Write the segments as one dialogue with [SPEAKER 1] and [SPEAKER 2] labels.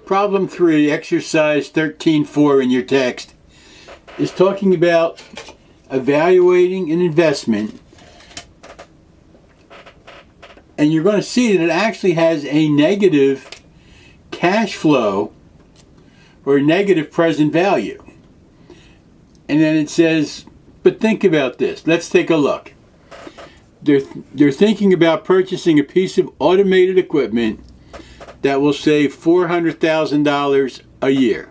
[SPEAKER 1] Problem 3, exercise 13.4 in your text, is talking about evaluating an investment, and you're going to see that it actually has a negative cash flow or negative present value. And then it says, but think about this. Let's take a look. They're thinking about purchasing a piece of automated equipment that will save $400,000 a year.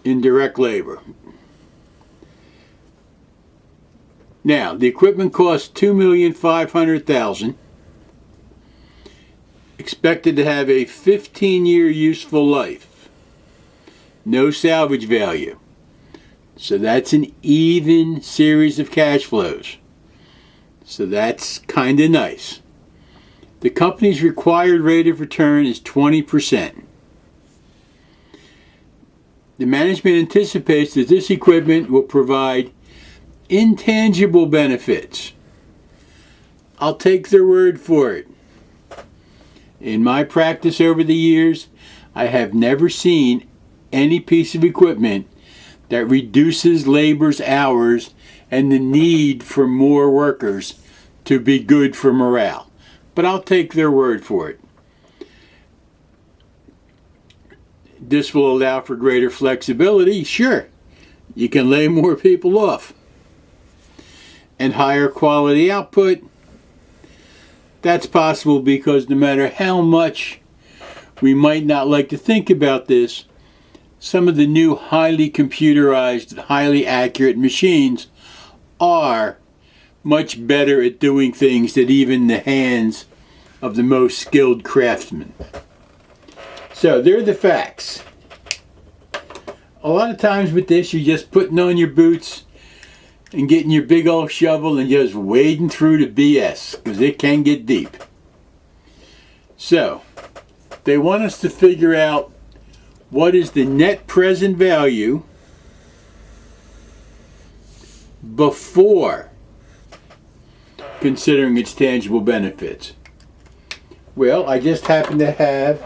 [SPEAKER 1] In direct labor. Now, the equipment costs $2,500,000, expected to have a 15-year useful life. No salvage value. So that's an even series of cash flows. So that's kind of nice. The company's required rate of return is 20%. The management anticipates that this equipment will provide intangible benefits. I'll take their word for it. In my practice over the years, I have never seen any piece of equipment that reduces labor's hours and the need for more workers to be good for morale. But I'll take their word for it. This will allow for greater flexibility. Sure, you can lay more people off. And higher quality output. That's possible because no matter how much we might not like to think about this, some of the new highly computerized, highly accurate machines are much better at doing things than even the hands of the most skilled craftsmen. So, they're the facts. A lot of times with this, you're just putting on your boots and getting your big old shovel and just wading through the BS, because it can get deep. So, they want us to figure out what is the net present value before considering its tangible benefits. Well, I just happen to have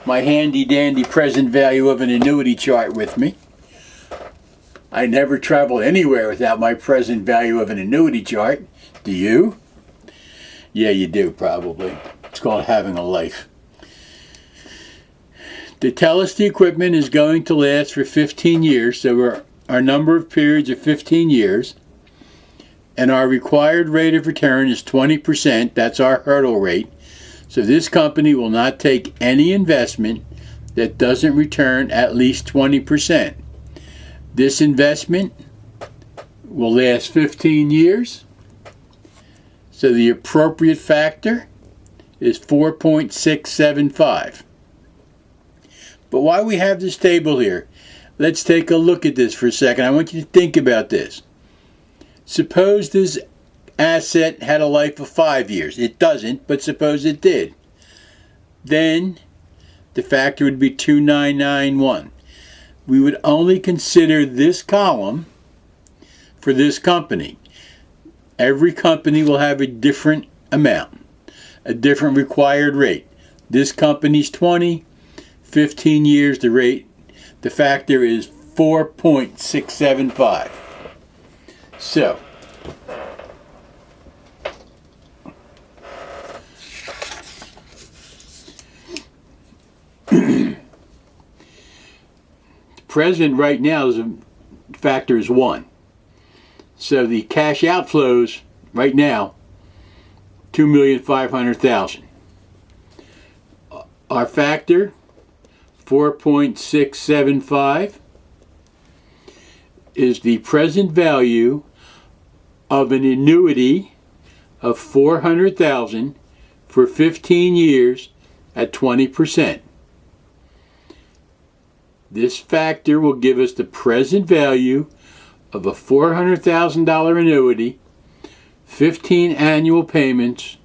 [SPEAKER 1] my handy dandy present value of an annuity chart with me. I never travel anywhere without my present value of an annuity chart. Do you? Yeah, you do probably. It's called having a life. They tell us the equipment is going to last for 15 years, so our number of periods are 15 years, and our required rate of return is 20%. That's our hurdle rate. So this company will not take any investment that doesn't return at least 20%. This investment will last 15 years. So the appropriate factor is 4.675. But while we have this table here, let's take a look at this for a second. I want you to think about this. Suppose this asset had a life of 5 years. It doesn't, but suppose it did. Then the factor would be 2,991. We would only consider this column for this company. Every company will have a different amount, a different required rate. This company's 20, 15 years, the factor is 4.675. So, present right now is a factor is 1. So the cash outflows right now, $2,500,000. Our factor, 4.675, is the present value of an annuity of $400,000 for 15 years at 20%. This factor will give us the present value of a $400,000 annuity, 15 annual payments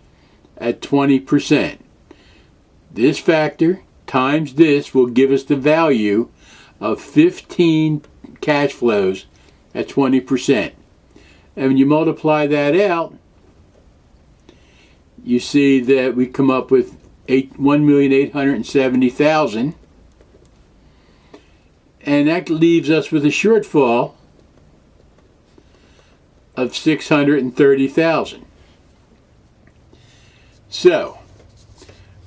[SPEAKER 1] at 20%. This factor times this will give us the value of 15 cash flows at 20%. And when you multiply that out, you see that we come up with 1,870,000, and that leaves us with a shortfall of 630,000. So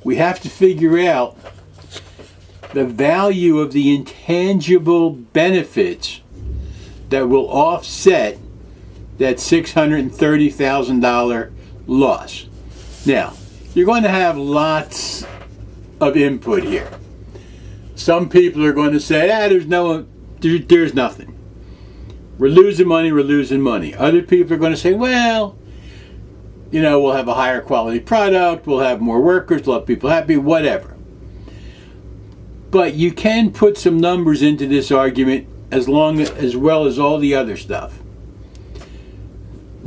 [SPEAKER 1] we have to figure out the value of the intangible benefits that will offset that $630,000 loss. Now, you're going to have lots of input here. Some people are going to say, there's nothing. We're losing money. Other people are going to say, well, we'll have a higher quality product, we'll have more workers, we'll have people happy, whatever. But you can put some numbers into this argument as well as all the other stuff.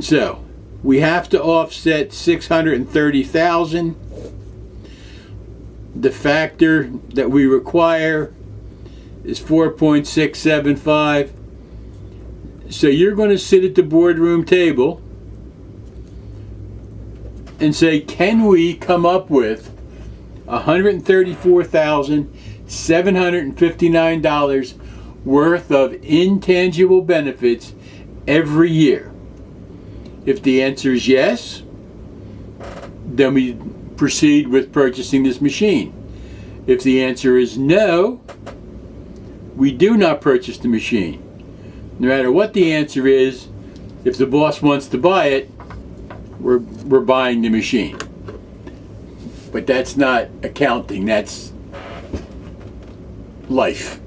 [SPEAKER 1] So, we have to offset 630,000. The factor that we require is 4.675. So you're going to sit at the boardroom table and say, can we come up with $134,759 worth of intangible benefits every year? If the answer is yes, then we proceed with purchasing this machine. If the answer is no, we do not purchase the machine. No matter what the answer is, if the boss wants to buy it, we're buying the machine. But that's not accounting, that's life.